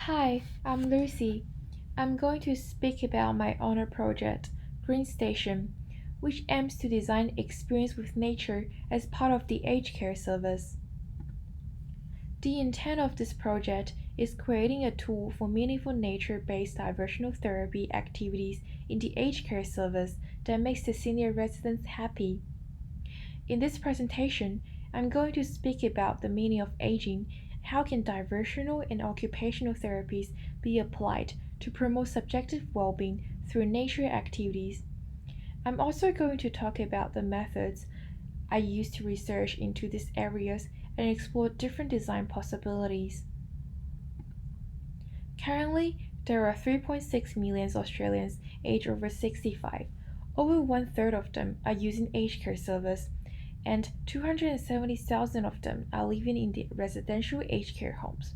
Hi, I'm Lucy. I'm going to speak about my honor project, Green Station, which aims to design experience with nature as part of the aged care service. The intent of this project is creating a tool for meaningful nature-based diversional therapy activities in the aged care service that makes the senior residents happy. In this presentation, I'm going to speak about the meaning of aging, how can diversional and occupational therapies be applied to promote subjective well-being through nature activities. I'm also going to talk about the methods I use to research into these areas and explore different design possibilities. Currently, there are 3.6 million Australians aged over 65. Over one third of them are using aged care service, and 270,000 of them are living in the residential aged care homes.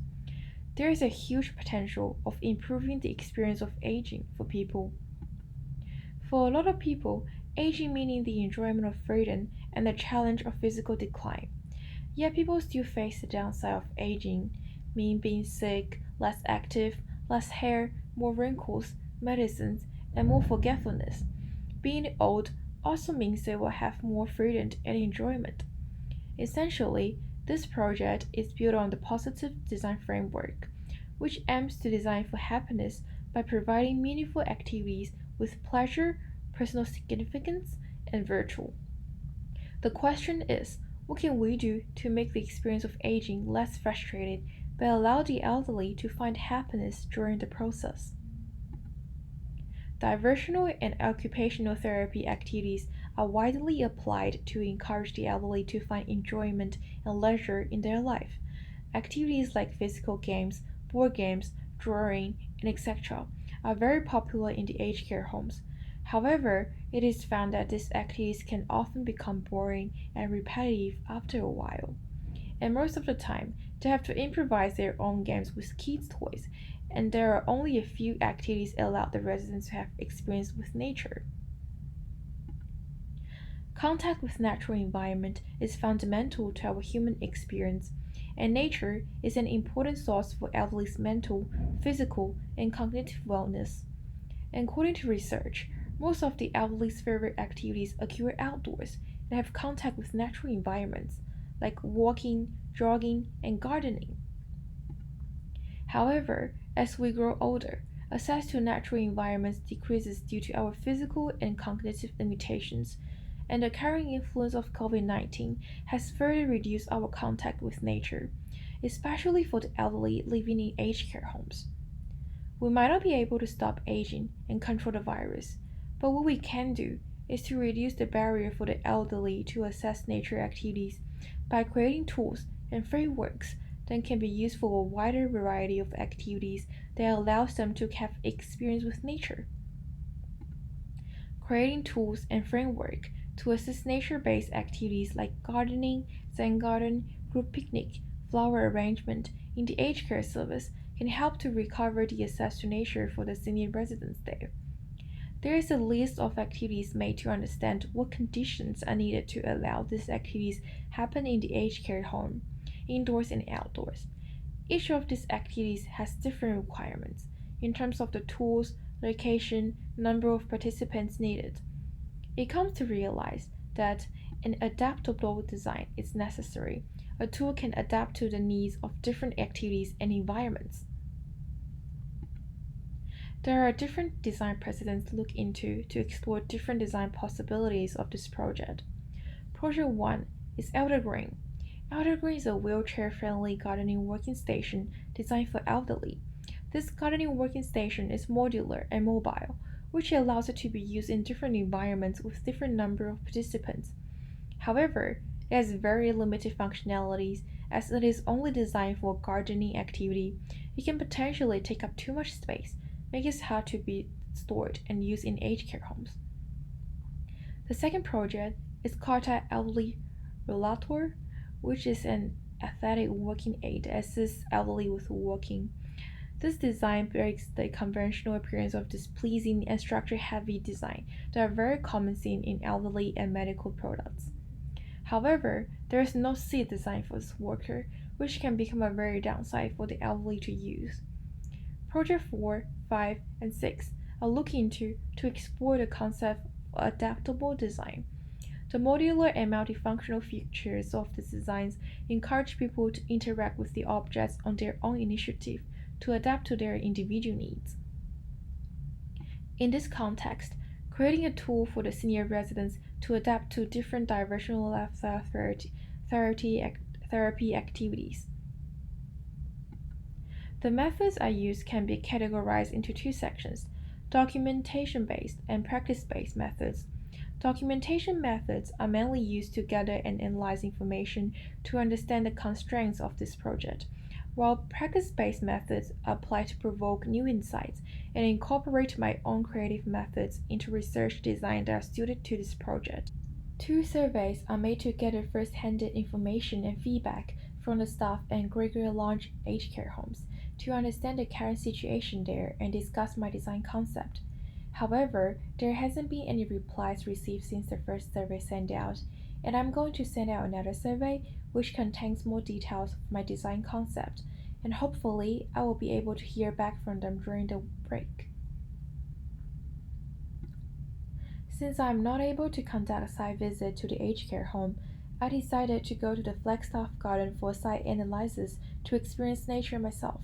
There is a huge potential of improving the experience of aging for people. For a lot of people, aging meaning the enjoyment of freedom and the challenge of physical decline. Yet people still face the downside of aging, meaning being sick, less active, less hair, more wrinkles, medicines, and more forgetfulness. Being old also means they will have more freedom and enjoyment. Essentially, this project is built on the positive design framework, which aims to design for happiness by providing meaningful activities with pleasure, personal significance, and virtue. The question is, what can we do to make the experience of aging less frustrating but allow the elderly to find happiness during the process? Diversional and occupational therapy activities are widely applied to encourage the elderly to find enjoyment and leisure in their life. Activities like physical games, board games, drawing, and etc. are very popular in the aged care homes. However, it is found that these activities can often become boring and repetitive after a while, and most of the time they have to improvise their own games with kids' toys, and there are only a few activities allowed the residents to have experience with nature. Contact with natural environment is fundamental to our human experience, and nature is an important source for elderly's mental, physical, and cognitive wellness. According to research, most of the elderly's favorite activities occur outdoors and have contact with natural environments, like walking, jogging, and gardening. However, as we grow older, access to natural environments decreases due to our physical and cognitive limitations, and the current influence of COVID-19 has further reduced our contact with nature, especially for the elderly living in aged care homes. We might not be able to stop aging and control the virus, but what we can do is to reduce the barrier for the elderly to access nature activities by creating tools and frameworks that can be used for a wider variety of activities that allows them to have experience with nature. Creating tools and framework to assist nature-based activities like gardening, zen garden, group picnic, flower arrangement in the aged care service can help to recover the access to nature for the senior residents there. There is a list of activities made to understand what conditions are needed to allow these activities happen in the aged care home, indoors and outdoors. Each of these activities has different requirements in terms of the tools, location, number of participants needed. It comes to realize that an adaptable design is necessary. A tool can adapt to the needs of different activities and environments. There are different design precedents to look into to explore different design possibilities of this project. Project 1 is Eldergreen. Eldergreen is a wheelchair-friendly gardening working station designed for elderly. This gardening working station is modular and mobile, which allows it to be used in different environments with different number of participants. However, it has very limited functionalities as it is only designed for gardening activity. It can potentially take up too much space, making it hard to be stored and used in aged care homes. The second project is Carta Elderly Rollator, which is an athletic walking aid that assists elderly with walking. This design breaks the conventional appearance of displeasing and structure-heavy design that are very common seen in elderly and medical products. However, there is no seat design for this walker, which can become a very downside for the elderly to use. Project 4, 5, and 6 are looking into to explore the concept of adaptable design. The modular and multifunctional features of the designs encourage people to interact with the objects on their own initiative to adapt to their individual needs. In this context, creating a tool for the senior residents to adapt to different diversional therapy activities. The methods I use can be categorized into two sections: documentation based and practice based methods. Documentation methods are mainly used to gather and analyze information to understand the constraints of this project, while practice based methods apply to provoke new insights and incorporate my own creative methods into research design that are suited to this project. Two surveys are made to gather first hand information and feedback from the staff and Gregory Lounge aged care homes to understand the current situation there and discuss my design concept. However, there hasn't been any replies received since the first survey sent out, and I'm going to send out another survey which contains more details of my design concept, and hopefully I will be able to hear back from them during the break. Since I'm not able to conduct a site visit to the aged care home, I decided to go to the Flagstaff Garden for a site analysis to experience nature myself.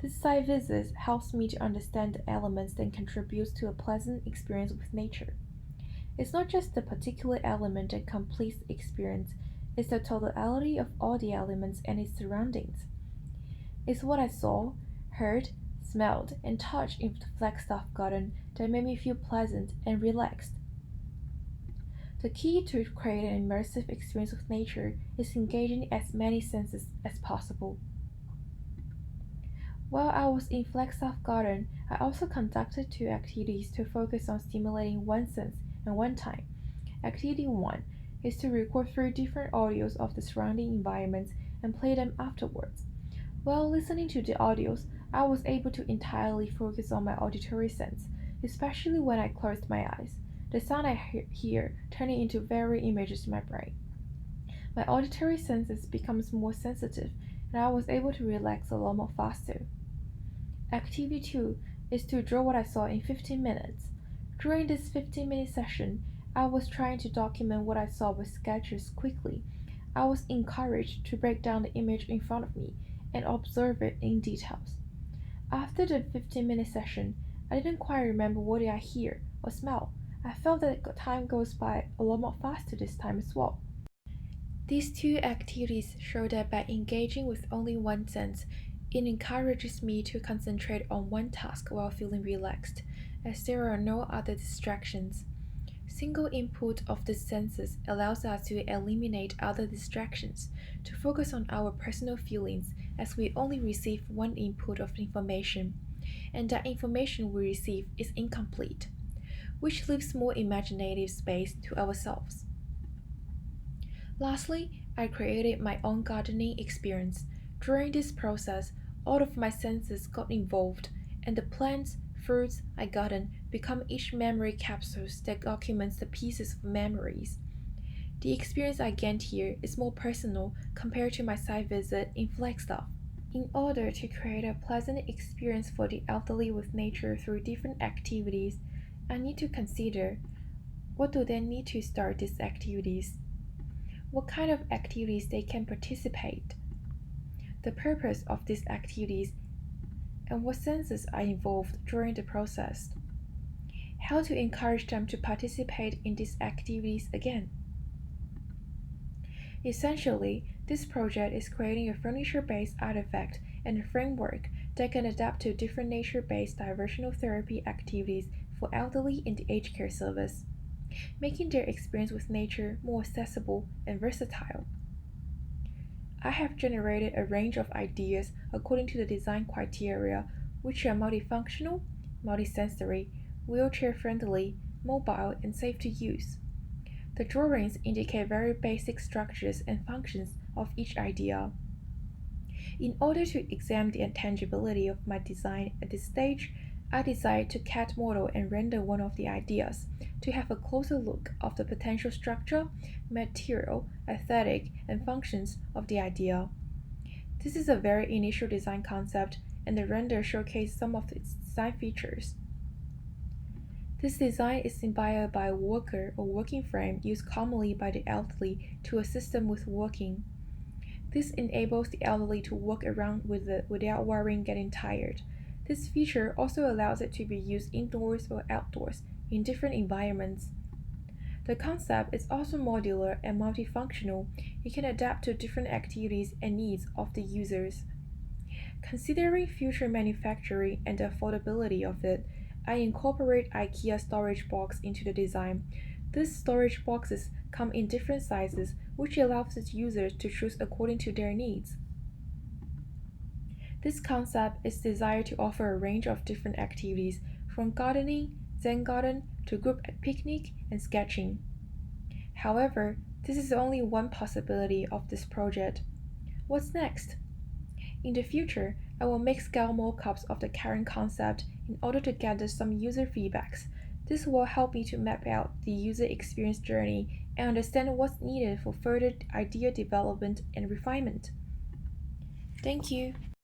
This site visit helps me to understand the elements that contribute to a pleasant experience with nature. It's not just the particular element that completes the experience, it's the totality of all the elements and its surroundings. It's what I saw, heard, smelled, and touched in the Flagstaff Garden that made me feel pleasant and relaxed. The key to create an immersive experience with nature is engaging as many senses as possible. While I was in Flagstaff Garden, I also conducted two activities to focus on stimulating one sense and one time. Activity 1 is to record 3 different audios of the surrounding environments and play them afterwards. While listening to the audios, I was able to entirely focus on my auditory sense, especially when I closed my eyes. The sound I hear turning into varied images in my brain. My auditory senses becomes more sensitive, and I was able to relax a lot more faster. Activity 2 is to draw what I saw in 15 minutes. During this 15-minute session, I was trying to document what I saw with sketches quickly. I was encouraged to break down the image in front of me and observe it in details. After the 15-minute session, I didn't quite remember what did I hear or smell. I felt that time goes by a lot more faster this time as well. These two activities show that by engaging with only one sense, it encourages me to concentrate on one task while feeling relaxed, as there are no other distractions. Single input of the senses allows us to eliminate other distractions, to focus on our personal feelings as we only receive one input of information, and that information we receive is incomplete, which leaves more imaginative space to ourselves. Lastly, I created my own gardening experience. During this process, all of my senses got involved, and the plants, fruits I garden become each memory capsules that documents the pieces of memories. The experience I gained here is more personal compared to my site visit in Flagstaff. In order to create a pleasant experience for the elderly with nature through different activities, I need to consider what do they need to start these activities, what kind of activities they can participate, the purpose of these activities, and what senses are involved during the process, how to encourage them to participate in these activities again. Essentially, this project is creating a furniture-based artifact and a framework that can adapt to different nature-based diversional therapy activities for elderly in the aged care service, making their experience with nature more accessible and versatile. I have generated a range of ideas according to the design criteria, which are multifunctional, multisensory, wheelchair-friendly, mobile, and safe to use. The drawings indicate very basic structures and functions of each idea. In order to examine the intangibility of my design at this stage, I decided to CAD model and render one of the ideas to have a closer look of the potential structure, material, aesthetic, and functions of the idea. This is a very initial design concept, and the render showcases some of its design features. This design is inspired by a walker or walking frame used commonly by the elderly to assist them with walking. This enables the elderly to walk around with it without worrying getting tired. This feature also allows it to be used indoors or outdoors in different environments. The concept is also modular and multifunctional. It can adapt to different activities and needs of the users. Considering future manufacturing and the affordability of it, I incorporate IKEA storage box into the design. These storage boxes come in different sizes, which allows its users to choose according to their needs. This concept is designed to offer a range of different activities, from gardening, Zen garden, to group picnic and sketching. However, this is only one possibility of this project. What's next? In the future, I will make scale mockups of the current concept in order to gather some user feedbacks. This will help me to map out the user experience journey and understand what's needed for further idea development and refinement. Thank you.